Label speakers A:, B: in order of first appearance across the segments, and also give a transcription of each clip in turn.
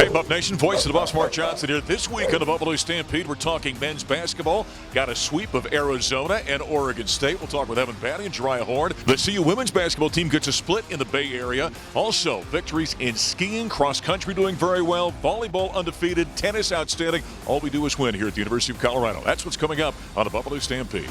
A: Hey, Buff Nation, voice of the Buffs, Mark Johnson here. This week on the Buffalo Stampede, we're talking men's basketball. Got a sweep of Arizona and Oregon State. We'll talk with Evan Battey and Jeriah Horne. The CU women's basketball team gets a split in the Bay Area. Also, victories in skiing, cross country doing very well, volleyball undefeated, tennis outstanding. All we do is win here at the University of Colorado. That's what's coming up on the Buffalo Stampede.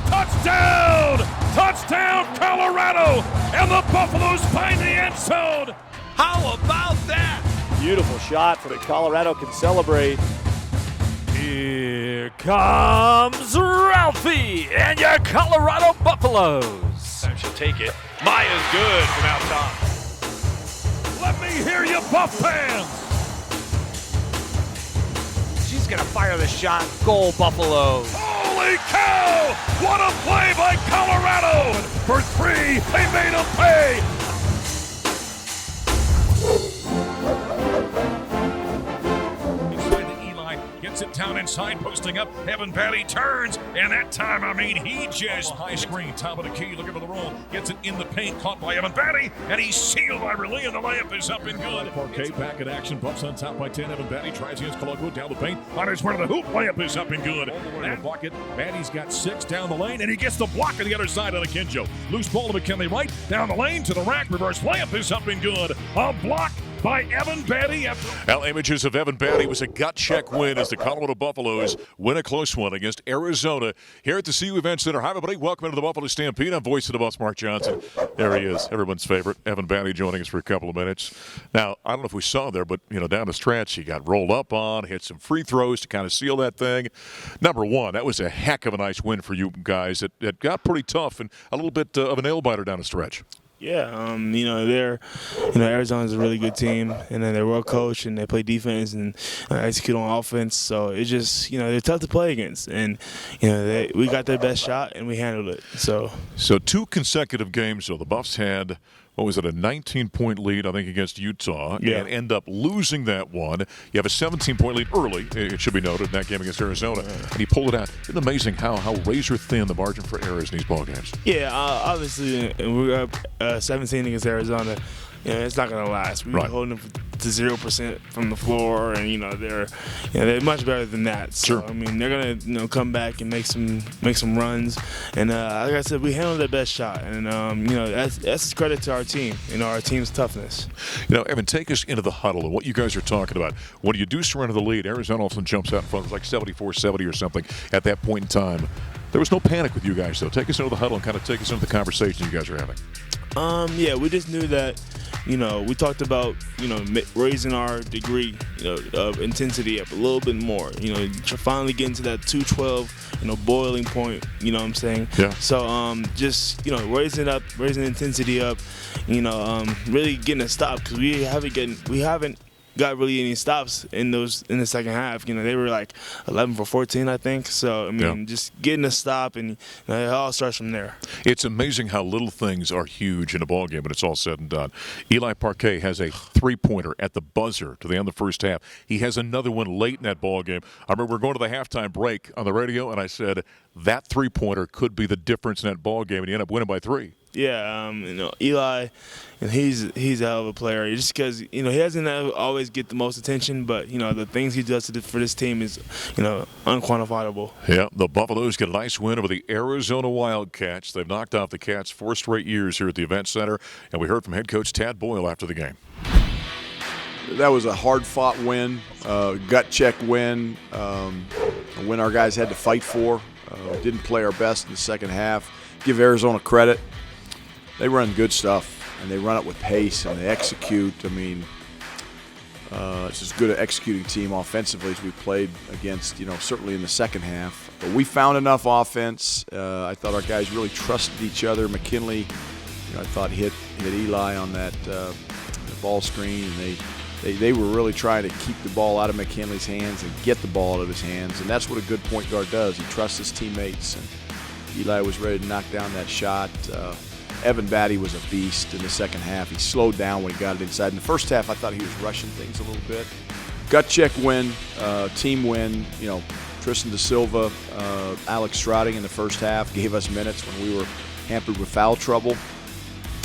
B: Touchdown! Touchdown, Colorado! And the Buffaloes find the end zone! How about that?
C: Beautiful shot from Colorado can celebrate.
B: Here comes Ralphie and your Colorado Buffaloes.
D: Time she'll take it. Maya's good from out top.
B: Let me hear you, Buff fans!
E: She's gonna fire the shot. Goal, Buffalo.
B: Holy cow! What a play by Colorado! And for three, they made him pay! Gets it down inside, posting up. Evan Battey turns, and that time, he just high screen, top of the key, looking for the roll. Gets it in the paint, caught by Evan Battey, and he's sealed by Riley, and the layup is up and good. Parquet back in action, Buffs on top by 10. Evan Battey tries against Colloquial down the paint. On his way to the hoop, layup is up and good. And bucket, Battey's got 6 down the lane, and he gets the block on the other side on Akinjo. Loose ball to McKinley right, down the lane to the rack, reverse layup is up and good. A block by Evan Battey.
A: Now, images of Evan Battey was a gut check win as the Colorado Buffaloes win a close one against Arizona here at the CU Event Center. Hi, everybody. Welcome to the Buffalo Stampede. I'm voice of the Buffs, Mark Johnson. There he is, everyone's favorite, Evan Battey, joining us for a couple of minutes. Now, I don't know if we saw there, but, down the stretch, he got rolled up on, hit some free throws to kind of seal that thing. Number one, that was a heck of a nice win for you guys. It got pretty tough and a little bit of a nail-biter down the stretch.
F: Yeah, Arizona's a really good team, and then they're well coached, and they play defense and execute on offense. So it's just, they're tough to play against, and we got their best shot and we handled it. So
A: 2 consecutive games. So the Buffs had, a 19-point lead, I think, against Utah, and end up losing that one. You have a 17-point lead early, it should be noted, in that game against Arizona, and you pull it out. Isn't it amazing how razor-thin the margin for error is in these ball games?
F: Yeah, obviously, we're up 17 against Arizona. It's not going to last. We were holding them to 0% from the floor, and they're much better than that. So,
A: sure.
F: They're going to come back and make some runs. And like I said, we handled their best shot, and that's credit to our team. Our team's toughness.
A: Evan, take us into the huddle and what you guys are talking about. When you do surrender the lead, Arizona often jumps out in front. It was like 74-70 or something at that point in time. There was no panic with you guys, though. Take us into the huddle and kind of take us into the conversation you guys are having.
F: We just knew that, we talked about, raising our degree, of intensity up a little bit more, finally getting to that 212, boiling point, you know what I'm saying?
A: Yeah.
F: So, just, raising the intensity up, really getting a stop, because we haven't got really any stops in the second half. They were like 11 for 14, I think. So, just getting a stop, and it all starts from there.
A: It's amazing how little things are huge in a ball game when it's all said and done. Eli Parquet has a three-pointer at the buzzer to the end of the first half. He has another one late in that ball game. I remember going to the halftime break on the radio, and I said, that three-pointer could be the difference in that ball game, and he ended up winning by 3.
F: Yeah, Eli, and he's a hell of a player. Just because he doesn't always get the most attention, but the things he does for this team is unquantifiable.
A: Yeah, the Buffaloes get a nice win over the Arizona Wildcats. They've knocked off the Cats 4 straight years here at the Event Center, and we heard from head coach Tad Boyle after the game.
G: That was a hard-fought win, gut check win, a win our guys had to fight for. Didn't play our best in the second half. Give Arizona credit. They run good stuff, and they run it with pace, and they execute. It's as good an executing team offensively as we played against, certainly in the second half. But we found enough offense. I thought our guys really trusted each other. McKinley, I thought hit Eli on that ball screen, and they were really trying to keep the ball out of McKinley's hands and get the ball out of his hands, and that's what a good point guard does. He trusts his teammates, and Eli was ready to knock down that shot. Evan Battey was a beast in the second half. He slowed down when he got it inside. In the first half, I thought he was rushing things a little bit. Gut check win, team win. Tristan Da Silva, Alex Strouting in the first half gave us minutes when we were hampered with foul trouble.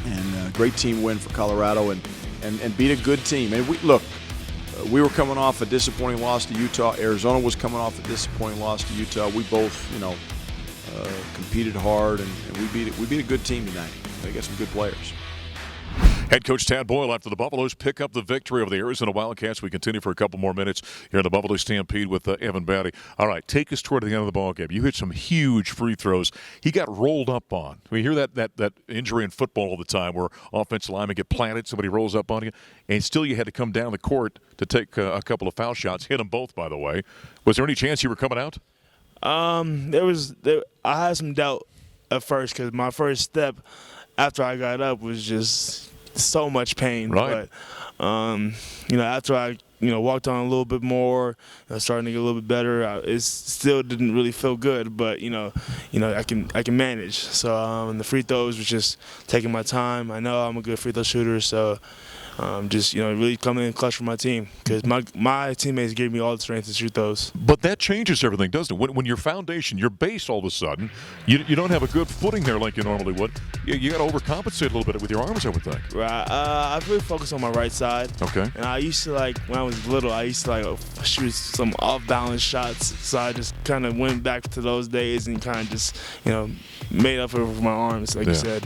G: And great team win for Colorado. And and beat a good team. And we were coming off a disappointing loss to Utah. Arizona was coming off a disappointing loss to Utah. We both, competed hard, and we beat a good team tonight. They got some good players.
A: Head coach Tad Boyle after the Buffaloes pick up the victory over the Arizona Wildcats. We continue for a couple more minutes here in the Buffalo Stampede with Evan Battey. All right, take us toward the end of the ball game. You hit some huge free throws. He got rolled up on. We hear that injury in football all the time where offensive linemen get planted, somebody rolls up on you, and still you had to come down the court to take a couple of foul shots. Hit them both, by the way. Was there any chance you were coming out?
F: I had some doubt at first because my first step after I got up was just so much pain.
A: Right.
F: But after I walked on a little bit more, starting to get a little bit better, it still didn't really feel good. But I can manage. So the free throws was just taking my time. I know I'm a good free throw shooter, so just really coming in clutch for my team because my teammates gave me all the strength to shoot those.
A: But that changes everything, doesn't it? When your foundation, your base, all of a sudden, you don't have a good footing there like you normally would. You got to overcompensate a little bit with your arms, I would think.
F: Right. I really focus on my right side.
A: Okay.
F: And I used to when I was little, I used to shoot some off-balance shots. So I just kind of went back to those days and kind of just made up for my arms, like you said.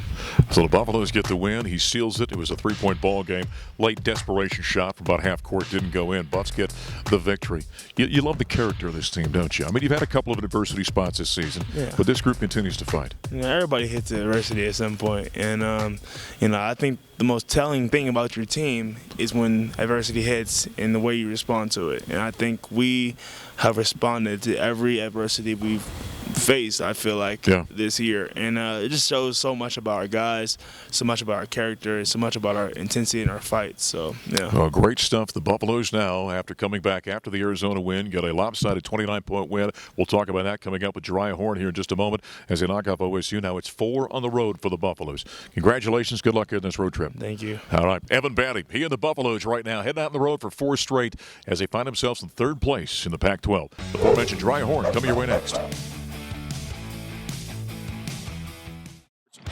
A: So the Buffaloes get the win. He seals it. It was a 3-point ball game. Late desperation shot from about half court didn't go in. Buffs get the victory. You love the character of this team, don't you? I mean, you've had a couple of adversity spots this season, but this group continues to fight.
F: Everybody hits adversity at some point, and I think the most telling thing about your team is when adversity hits and the way you respond to it. And I think we have responded to every adversity we've faced, I feel like, this year. And it just shows so much about our guys, so much about our character, so much about our intensity in our fights. So,
A: Well, great stuff. The Buffaloes now, after coming back after the Arizona win, get a lopsided 29-point win. We'll talk about that coming up with Jeriah Horne here in just a moment as they knock off OSU. Now it's 4 on the road for the Buffaloes. Congratulations. Good luck in this road trip.
F: Thank you.
A: All right. Evan Battey, he and the Buffaloes right now heading out on the road for 4 straight as they find themselves in 3rd place in the Pac-12. The aforementioned Jeriah Horne coming your way next.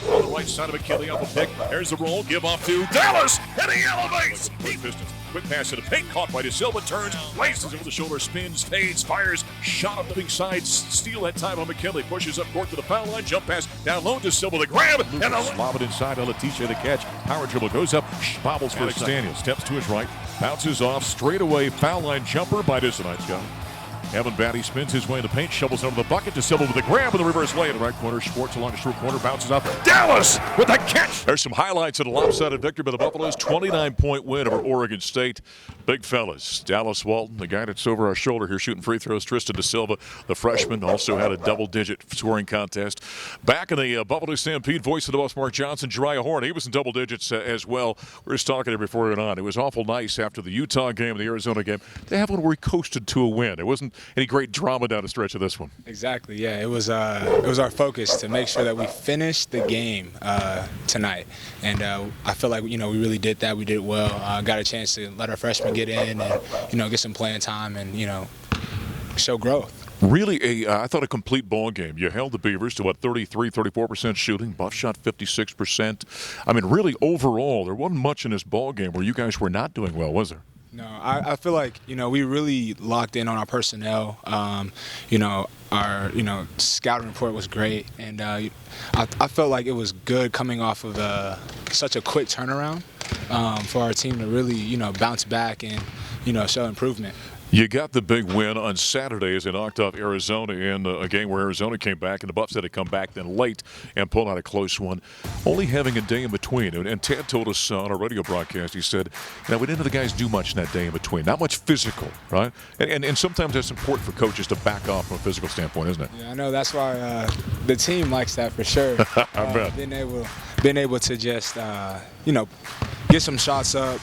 B: On the right side of McKinley up a pick. There's the roll. Give off to Dallas. And he elevates. Quick pass to the paint. Caught by De Silva. Turns. Laces over the shoulder. Spins. Fades. Fires. Shot up the big side. Steal that time on McKinley. Pushes up court to the foul line. Jump pass. Down low to Silva. The grab. And a
A: lob it inside. Letitia the catch. Power dribble goes up. Bobbles for Daniel. Steps to his right. Bounces off. Straight away. Foul line jumper by Tonight's guy. Evan Battey spins his way in the paint, shovels over the bucket to Silva with a grab with the reverse lay in the right corner. Schwartz along the short corner, bounces out. Dallas with a catch. There's some highlights of the lopsided victory by the Buffaloes. 29-point win over Oregon State. Big fellas. Dallas Walton, the guy that's over our shoulder here shooting free throws. Tristan De Silva, the freshman, also had a double-digit scoring contest. Back in the Buffalo Stampede, voice of the boss, Mark Johnson, Jeriah Horne. He was in double digits as well. We were just talking here before we went on. It was awful nice after the Utah game and the Arizona game to have one where we coasted to a win. There wasn't any great drama down the stretch of this one.
H: Exactly, yeah. It was our focus to make sure that we finished the game tonight. And I feel like, we really did that. We did it well. Got a chance to let our freshmen get in and, get some playing time and, show growth.
A: Really, I thought a complete ball game. You held the Beavers to, 34% shooting. Buff shot 56%. I mean, really, overall, there wasn't much in this ball game where you guys were not doing well, was there?
H: No, I feel like, we really locked in on our personnel. Our, scouting report was great. And I felt like it was good coming off of such a quick turnaround for our team to really, bounce back and, show improvement.
A: You got the big win on Saturday as they knocked off Arizona in a game where Arizona came back and the Buffs had to come back then late and pull out a close one, only having a day in between. And Tad told us on our radio broadcast, he said, we didn't have the guys do much in that day in between. Not much physical, right? And sometimes that's important for coaches to back off from a physical standpoint, isn't it?
H: Yeah, I know. That's why the team likes that for sure.
A: I bet.
H: Being able to just, get some shots up,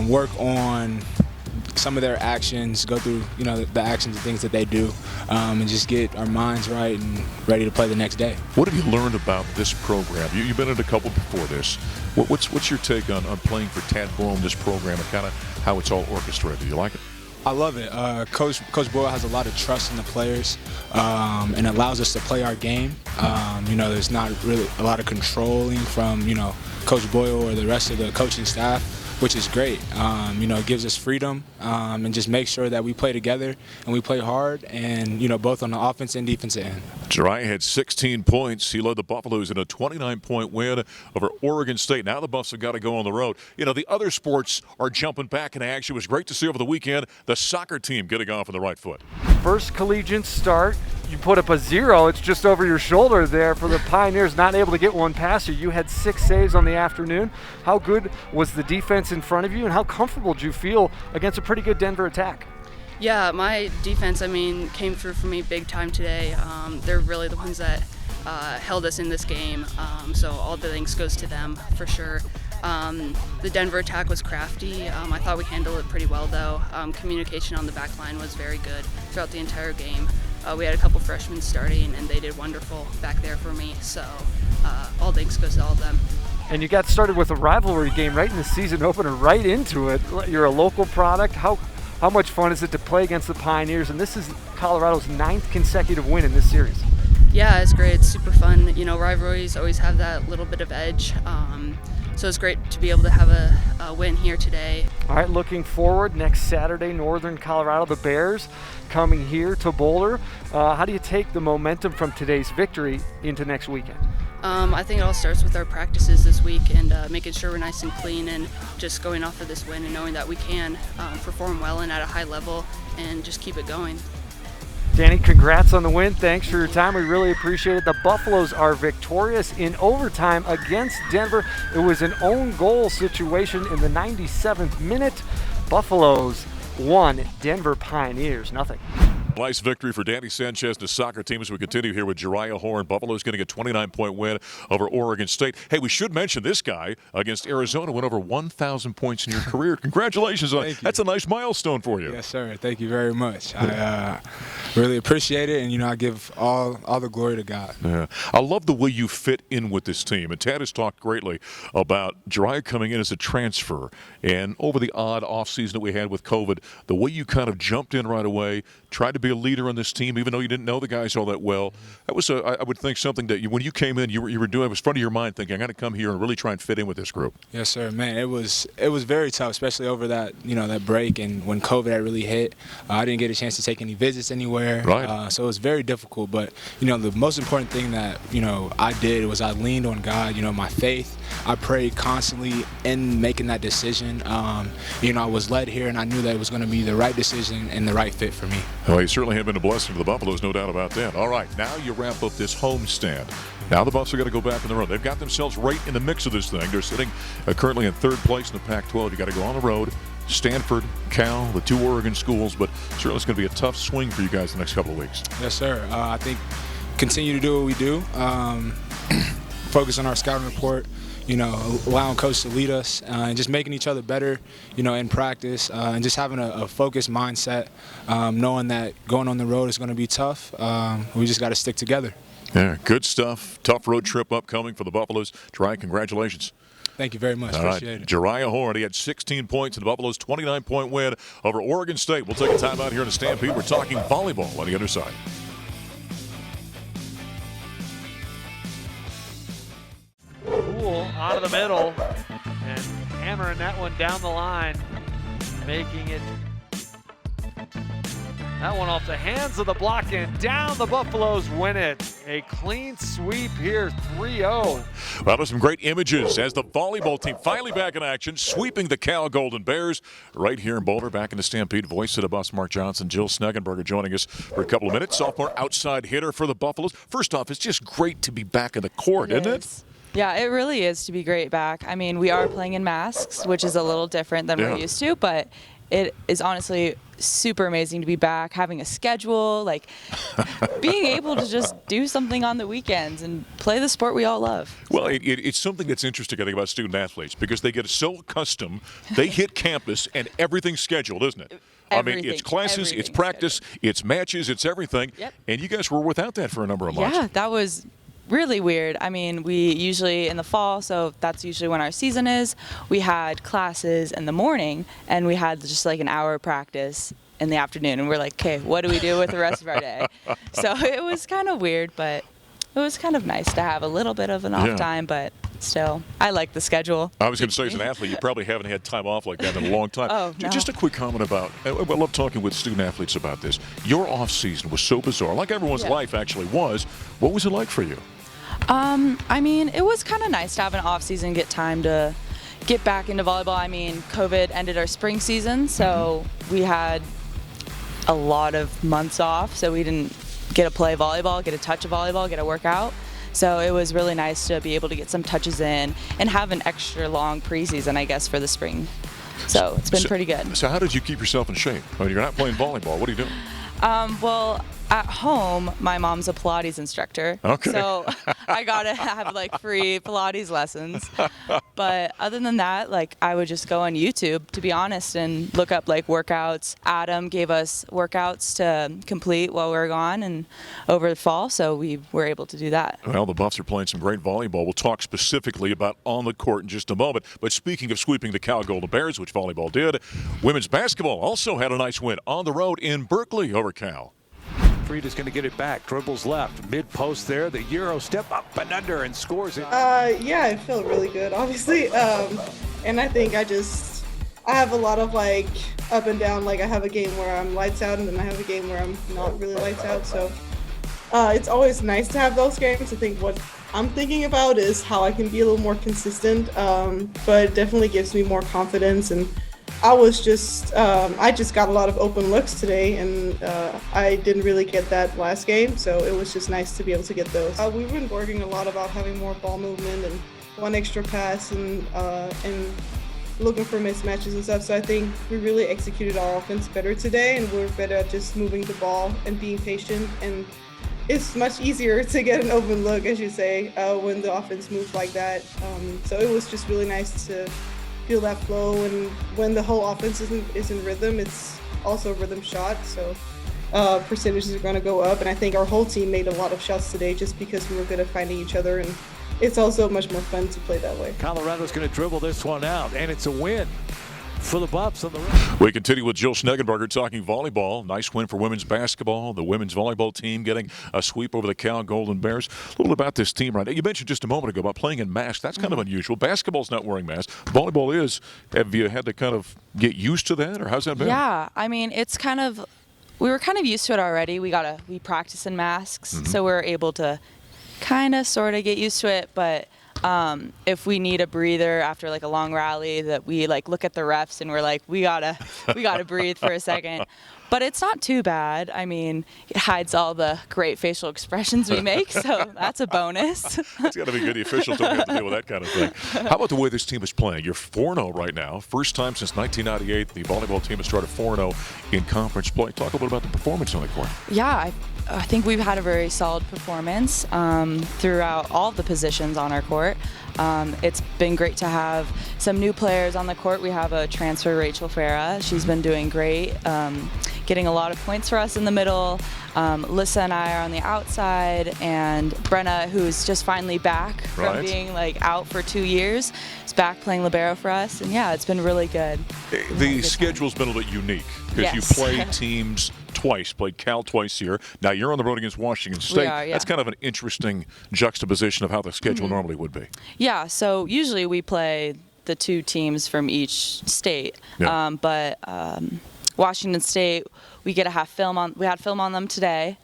H: work on some of their actions, go through, the actions and things that they do, and just get our minds right and ready to play the next day.
A: What have you learned about this program? You've been in a couple before this. What's your take on playing for Tad Boyle in this program and kind of how it's all orchestrated? Do you like it?
H: I love it. Coach Boyle has a lot of trust in the players and allows us to play our game. There's not really a lot of controlling from, Coach Boyle or the rest of the coaching staff. which is great. It gives us freedom and just make sure that we play together and we play hard, and both on the offense and defensive end.
A: Jeriah had 16 points. He led the Buffaloes in a 29-point win over Oregon State. Now the Buffs have got to go on the road. The other sports are jumping back in action. It was great to see over the weekend the soccer team getting off on the right foot.
I: First collegiate start, you put up a 0. It's just over your shoulder there for the Pioneers, not able to get one past you. You had 6 saves on the afternoon. How good was the defense in front of you, and how comfortable did you feel against a pretty good Denver attack?
J: Yeah, my defense, came through for me big time today. They're really the ones that held us in this game, so all the thanks goes to them for sure. The Denver attack was crafty. I thought we handled it pretty well, though. Communication on the back line was very good throughout the entire game. We had a couple freshmen starting, and they did wonderful back there for me, so all thanks goes to all of them.
I: And you got started with a rivalry game right in the season opener, right into it. You're a local product. How much fun is it to play against the Pioneers? And this is Colorado's 9th consecutive win in this series.
J: Yeah, it's great. It's super fun. Rivalries always have that little bit of edge. So it's great to be able to have a win here today.
I: All right, looking forward, next Saturday, Northern Colorado, the Bears coming here to Boulder. How do you take the momentum from today's victory into next weekend?
J: I think it all starts with our practices this week and making sure we're nice and clean and just going off of this win and knowing that we can perform well and at a high level and just keep it going.
I: Danny, congrats on the win. Thanks for your time. We really appreciate it. The Buffaloes are victorious in overtime against Denver. It was an own goal situation in the 97th minute. Buffaloes won, Denver Pioneers nothing.
A: Nice victory for Danny Sanchez and the soccer team as we continue here with Jeriah Horne. Buffalo's getting a 29-point win over Oregon State. Hey, we should mention this guy against Arizona went over 1,000 points in your career. Congratulations on it. That's a nice milestone for you.
H: Yes, sir. Thank you very much. I really appreciate it, and I give all the glory to God.
A: Yeah. I love the way you fit in with this team. And Tad has talked greatly about Jeriah coming in as a transfer, and over the odd offseason that we had with COVID, the way you kind of jumped in right away, tried to be a leader on this team, even though you didn't know the guys all that well. That was, I would think, something that when you came in, you were doing. It was front of your mind, thinking, "I'm going to come here and really try and fit in with this group."
H: Yes, sir. Man, it was very tough, especially over that that break and when COVID had really hit. I didn't get a chance to take any visits anywhere,
A: right?
H: So it was very difficult. But the most important thing that I did was I leaned on God. My faith. I prayed constantly in making that decision. I was led here, and I knew that it was going to be the right decision and the right fit for me.
A: Well, you certainly have been a blessing to the Buffaloes, no doubt about that. All right, now you wrap up this homestand. Now the Buffs are going to go back on the road. They've got themselves right in the mix of this thing. They're sitting currently in 3rd place in the Pac-12. You got to go on the road. Stanford, Cal, the 2 Oregon schools, but certainly it's going to be a tough swing for you guys the next couple of weeks.
H: Yes, sir. I think continue to do what we do. Focus on our scouting report. Allowing coach to lead us and just making each other better, in practice and just having a focused mindset, knowing that going on the road is going to be tough. We just got to stick together.
A: Yeah, good stuff. Tough road trip upcoming for the Buffaloes. Jeriah, congratulations.
H: Thank you very much. Appreciate it.
A: Jeriah Horne, he had 16 points in the Buffaloes' 29-point win over Oregon State. We'll take a time out here in the Stampede. We're talking volleyball on the other side.
I: Poole out of the middle and hammering that one down the line, making it that one off the hands of the block and down. The Buffaloes win it. A clean sweep here, 3-0.
A: Well, there's some great images as the volleyball team finally back in action, sweeping the Cal Golden Bears right here in Boulder. Back in the Stampede, voice of the Buffs, Mark Johnson, Jill Schneggenburger joining us for a couple of minutes. Sophomore outside hitter for the Buffaloes. First off, it's just great to be back in the court, isn't it?
K: Yeah, it really is to be great back. I mean, we are playing in masks, which is a little different than we're used to, but it is honestly super amazing to be back, having a schedule, like being able to just do something on the weekends and play the sport we all love.
A: Well, it's something that's interesting, I think, about student athletes because they get so accustomed, they hit campus and everything's scheduled, isn't it?
K: Everything,
A: I mean, it's classes, it's practice, it's matches, it's everything.
K: Yep.
A: And you guys were without that for a number of months.
K: Yeah, that was really weird. I mean, we usually in the fall, so that's usually when our season is, we had classes in the morning and we had just like an hour of practice in the afternoon, and we're like, okay, what do we do with the rest of our day? So it was kind of weird, but it was kind of nice to have a little bit of an off time, but still, I like the schedule.
A: I was going to say, as an athlete, you probably haven't had time off like that in a long time.
K: Oh, no.
A: Just a quick comment about, I love talking with student athletes about this. Your off season was so bizarre, like everyone's life actually was. What was it like for you?
K: I mean, it was kind of nice to have an off season, get time to get back into volleyball. I mean, COVID ended our spring season, so we had a lot of months off, so we didn't get to play volleyball, get a touch of volleyball, get a workout. So it was really nice to be able to get some touches in and have an extra long preseason, I guess, for the spring. So it's been pretty good.
A: So how did you keep yourself in shape? I mean, you're not playing volleyball. What are you doing?
K: Well, at home, my mom's a Pilates instructor.
A: Okay.
K: So I got to have like free Pilates lessons. But other than that, like I would just go on YouTube, to be honest, and look up like workouts. Adam gave us workouts to complete while we were gone and over the fall, so we were able to do that.
A: Well, the Buffs are playing some great volleyball. We'll talk specifically about on the court in just a moment. But speaking of sweeping the Cal Golden Bears, which volleyball did, women's basketball also had a nice win on the road in Berkeley over Cal.
L: Frieda's going to get it back. Dribbles left. Mid-post there. The Euro step up and under and scores it.
M: Yeah, it felt really good, obviously. And I think I have a lot of like up and down. Like I have a game where I'm lights out and then I have a game where I'm not really lights out. So it's always nice to have those games. I think what I'm thinking about is how I can be a little more consistent. But it definitely gives me more confidence, and I just got a lot of open looks today, and I didn't really get that last game, so it was just nice to be able to get those. We've been working a lot about having more ball movement and one extra pass and looking for mismatches and stuff, so I think we really executed our offense better today, and we're better at just moving the ball and being patient, and it's much easier to get an open look, as you say, when the offense moves like that. So it was just really nice to feel that flow, and when the whole offense is in rhythm, it's also a rhythm shot, so percentages are going to go up, and I think our whole team made a lot of shots today just because we were good at finding each other, and it's also much more fun to play that way.
L: Colorado's going to dribble this one out, and it's a win for the Buffs on the road.
A: We continue with Jill Schneggenburger talking volleyball. Nice win for women's basketball. The women's volleyball team getting a sweep over the Cal Golden Bears. A little about this team right now. You mentioned just a moment ago about playing in masks. That's kind of unusual. Basketball's not wearing masks. Volleyball is. Have you had to kind of get used to that, or how's that been?
K: Yeah, I mean, we were kind of used to it already. We practice in masks, so we're able to kind of sort of get used to it, but if we need a breather after like a long rally, that we like look at the refs and we're like, we gotta breathe for a second. But it's not too bad. I mean, it hides all the great facial expressions we make, so that's a bonus.
A: It's got to be good. The officials don't have to deal with that kind of thing. How about the way this team is playing? You're 4-0 right now. First time since 1998, the volleyball team has started 4-0 in conference play. Talk a little about the performance on the court.
K: Yeah, I think we've had a very solid performance throughout all of the positions on our court. It's been great to have some new players on the court. We have a transfer, Rachel Farah. She's been doing great, getting a lot of points for us in the middle. Lissa and I are on the outside, and Brenna, who's just finally back from being like out for 2 years, is back playing libero for us. And yeah, it's been really good.
A: The schedule's been a little bit unique because you play teams twice, played Cal twice here. Now you're on the road against Washington State. That's kind of an interesting juxtaposition of how the schedule normally would be.
K: Yeah, so usually we play the two teams from each state, but Washington State, we get to have film on. We had film on them today,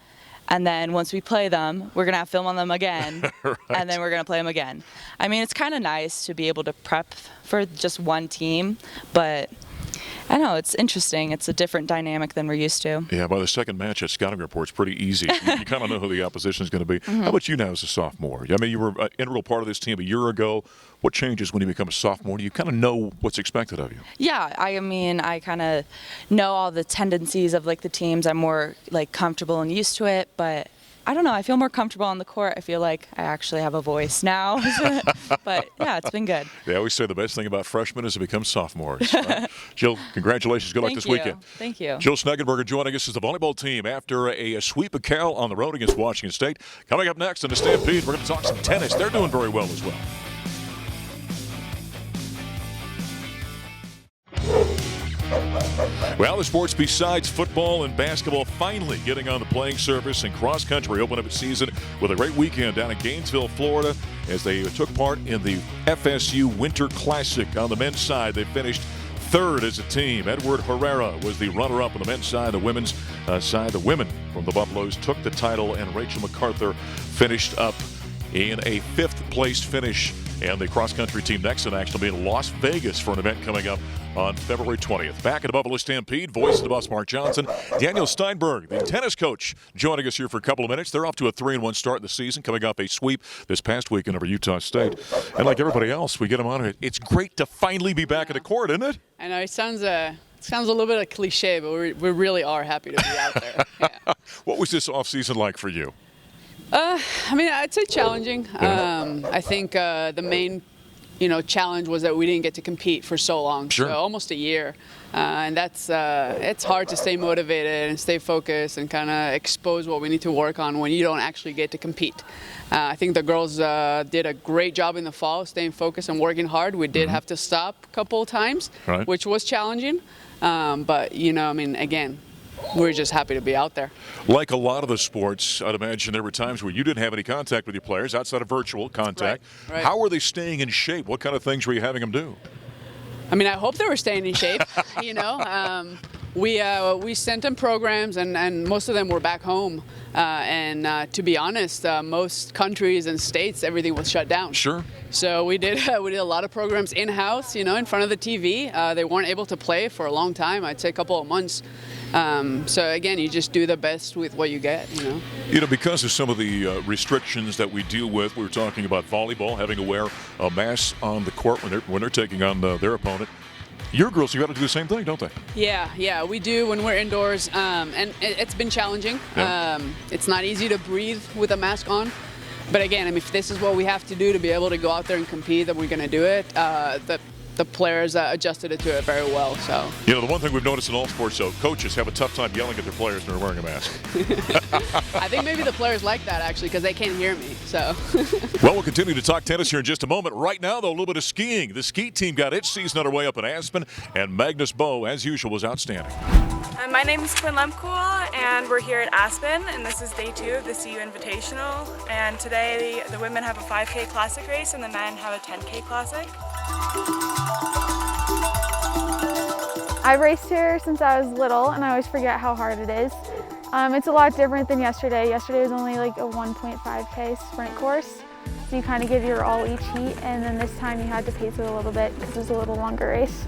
K: and then once we play them, we're gonna have film on them again, and then we're gonna play them again. I mean, it's kind of nice to be able to prep for just one team, but I know it's interesting. It's a different dynamic than we're used to.
A: Yeah, by the second match at scouting report's pretty easy. You kind of know who the opposition is going to be. How about you now as a sophomore? I mean, you were an integral part of this team a year ago. What changes when you become a sophomore? Do you kind of know what's expected of you?
K: Yeah, I mean, I kind of know all the tendencies of like the teams. I'm more like comfortable and used to it, but I don't know. I feel more comfortable on the court. I feel like I actually have a voice now. But yeah, it's been good.
A: They always say the best thing about freshmen is to become sophomores. Jill, congratulations. Good luck this weekend.
K: Thank you.
A: Jill Schneggenburger joining us as the volleyball team after a sweep of Cal on the road against Washington State. Coming up next on the Stampede, we're going to talk some tennis. They're doing very well as well. Well, the sports besides football and basketball finally getting on the playing surface, and cross country open up its season with a great weekend down in Gainesville, Florida. as they took part in the FSU Winter Classic. On the men's side, they finished third as a team. Edward Herrera was the runner-up on the men's side. The women's side, the women from the Buffaloes took the title, and Rachel MacArthur finished up in a fifth-place finish. And the cross-country team next in action will be in Las Vegas for an event coming up on February 20th. Back at the Buffalo Stampede, voice of the boss, Mark Johnson. Danielle Steinberg, the tennis coach, joining us here for a couple of minutes. They're off to a 3-1 start in the season, coming off a sweep this past weekend over Utah State. And like everybody else, we get them on it. It's great to finally be back at the court, isn't it?
N: I know, it sounds a little bit like cliche, but we really are happy to be out there. Yeah.
A: What was this offseason like for you?
N: I mean, I'd say challenging. I think the main, challenge was that we didn't get to compete for so long, so almost a year, and that's it's hard to stay motivated and stay focused and kind of expose what we need to work on when you don't actually get to compete. I think the girls did a great job in the fall, staying focused and working hard. We did have to stop a couple of times, which was challenging, but again, we're just happy to be out there.
A: Like a lot of the sports, I'd imagine there were times where you didn't have any contact with your players outside of virtual contact.
N: Right.
A: How were they staying in shape? What kind of things were you having them do?
N: I mean, I hope they were staying in shape. We sent them programs, and most of them were back home. To be honest, most countries and states, everything was shut down.
A: Sure.
N: So we did a lot of programs in-house, in front of the TV. They weren't able to play for a long time. I'd say a couple of months. So again, you just do the best with what you get,
A: because of some of the restrictions that we deal with, we were talking about volleyball, having to wear a mask on the court when they're taking on their opponent. Your girls, you got to do the same thing, don't they?
N: Yeah, we do when we're indoors, and it's been challenging.
A: Yeah.
N: It's not easy to breathe with a mask on, but again, if this is what we have to do to be able to go out there and compete, then we're going to do it. The players adjusted it to it very well. So
A: the one thing we've noticed in all sports, though, coaches have a tough time yelling at their players when they're wearing a mask.
N: I think maybe the players like that, actually, because they can't hear me. So.
A: Well, we'll continue to talk tennis here in just a moment. Right now, though, a little bit of skiing. The ski team got its season underway up in Aspen, and Magnus Bowe, as usual, was outstanding.
O: My name is Quinn Lemcool, and we're here at Aspen, and this is day 2 of the CU Invitational. And today, the women have a 5K Classic race, and the men have a 10K Classic.
P: I've raced here since I was little, and I always forget how hard it is. It's a lot different than yesterday. Yesterday was only like a 1.5K sprint course, so you kind of give your all each heat, and then this time you had to pace it a little bit because it was a little longer race.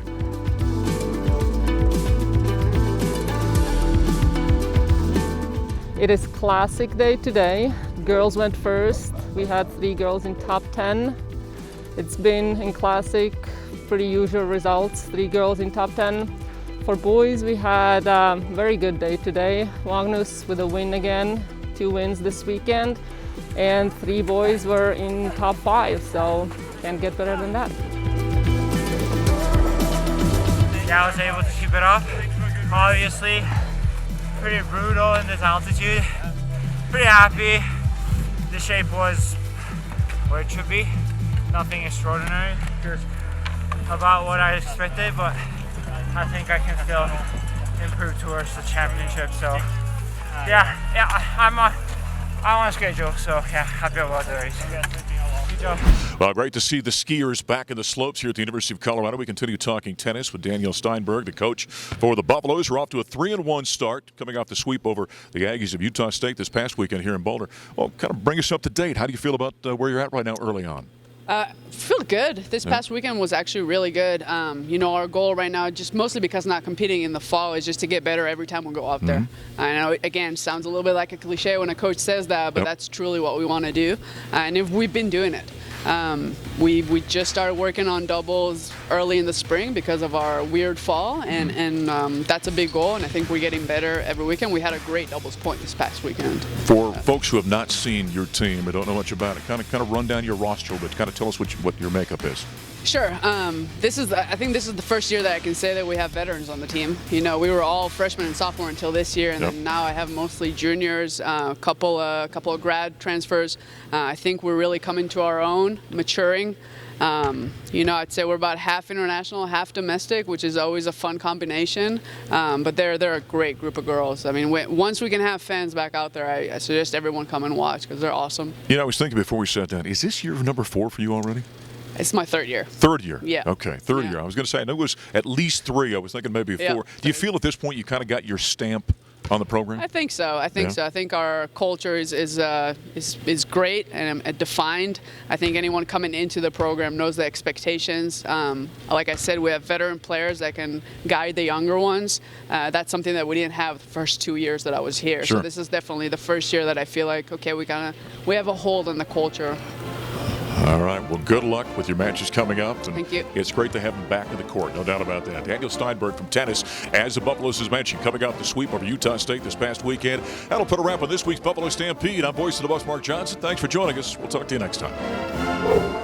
Q: It is classic day today. Girls went first. We had 3 girls in top 10. It's been in classic pretty usual results, 3 girls in top 10. For boys, we had a very good day today. Magnus with a win again, 2 wins this weekend, and 3 boys were in top 5, so can't get better than that.
R: Yeah, I was able to keep it up. Obviously, pretty brutal in this altitude. Pretty happy. The shape was where it should be. Nothing extraordinary, just about what I expected, but I think I can still improve towards the championship. So I'm on schedule, so yeah, happy about the race. Good job.
A: Well, great to see the skiers back in the slopes here at the University of Colorado. We continue talking tennis with Danielle Steinberg, the coach for the Buffaloes. We're off to a 3-1 start, coming off the sweep over the Aggies of Utah State this past weekend here in Boulder. Well, kind of bring us up to date. How do you feel about where you're at right now early on?
N: Feel good. This past weekend was actually really good. Our goal right now, just mostly because not competing in the fall, is just to get better every time we go out there. I know, again, sounds a little bit like a cliche when a coach says that, but that's truly what we want to do, and we've been doing it. We just started working on doubles early in the spring because of our weird fall, and that's a big goal, and I think we're getting better every weekend. We had a great doubles point this past weekend.
A: For folks who have not seen your team and don't know much about it, kind of run down your roster, but kind of tell us what your makeup is.
N: Sure. I think this is the first year that I can say that we have veterans on the team. We were all freshmen and sophomore until this year, and then now I have mostly juniors, a couple of grad transfers. I think we're really coming to our own, maturing. I'd say we're about half international, half domestic, which is always a fun combination. But they're a great group of girls. I mean, once we can have fans back out there, I suggest everyone come and watch because they're awesome.
A: I was thinking before we sat down, is this year number 4 for you already?
N: It's my 3rd year.
A: 3rd year?
N: Yeah.
A: Okay, 3rd year. I was going to say, I know it was at least 3. I was thinking maybe 4.
N: Yeah.
A: Do you feel at this point you kind of got your stamp on the program?
N: I think so. I think our culture is great and defined. I think anyone coming into the program knows the expectations. Like I said, we have veteran players that can guide the younger ones. That's something that we didn't have the first 2 years that I was here.
A: Sure.
N: So this is definitely the first year that I feel like, okay, we have a hold on the culture.
A: All right. Well, good luck with your matches coming up. And
N: thank you.
A: It's great to have them back in the court, no doubt about that. Danielle Steinberg from tennis, as the Buffaloes has mentioned, coming off the sweep over Utah State this past weekend. That'll put a wrap on this week's Buffalo Stampede. I'm voice of the Buffs, Mark Johnson. Thanks for joining us. We'll talk to you next time.